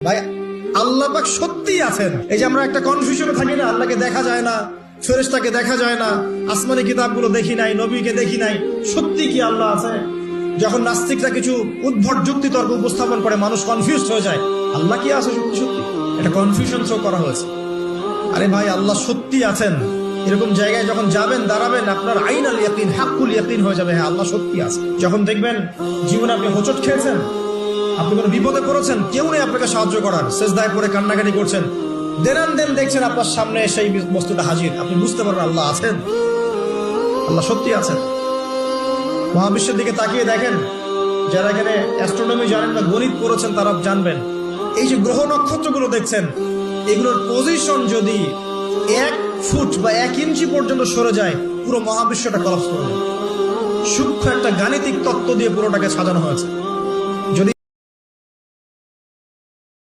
ভাই আল্লাহ পাক সত্যিই আছেন। এই যে আমরা একটা কনফিউশনে থাকি না, আল্লাহকে দেখা যায় না, ফেরেশতাকে দেখা যায় না, আসমানি কিতাবগুলো দেখি নাই, নবীকে দেখি নাই, সত্যি কি আল্লাহ আছে? যখন নাস্তিকরা কিছু উদ্ভট যুক্তি তর্ক উপস্থাপন করে মানুষ কনফিউজ হয়ে যায়, আল্লাহ কি আছে সত্যি সত্যি? এটা কনফিউশন শো করা হয়েছে। আরে ভাই আল্লাহ সত্যি আছেন, এরকম জায়গায় যখন যাবেন দাঁড়াবেন, আপনার আইনাল ইয়াকিন, হাক্কুল ইয়াকিন হয়ে যাবে, হ্যাঁ আল্লাহ সত্যি আছে। যখন দেখবেন জীবনে আপনি হোঁচট খেয়েছেন, আপনি কোনো বিপদে পড়েছেন, কেউ নেই আপনাকে সাহায্য করার, সেজদায় পড়ে কান্নাকাটি করছেন, দেন দেখছেন আপনার সামনে সেই বস্তুটা হাজির, আপনি বুঝতে পারবেন আল্লাহ আছেন, আল্লাহ সত্যি আছেন। মহাবিশ্বের দিকে তাকিয়ে দেখেন, যারা এখানে অ্যাস্ট্রোনমি জানেন না, গণিত পড়েছেন, তারা জানবেন এই যে গ্রহ নক্ষত্রগুলো দেখছেন, এগুলোর পজিশন যদি 1 ফুট বা 1 ইঞ্চি পর্যন্ত সরে যায়, পুরো মহাবিশ্বটা কলাপস করে যায়। সূক্ষ্ম একটা গাণিতিক তত্ত্ব দিয়ে পুরোটাকে সাজানো হয়েছে।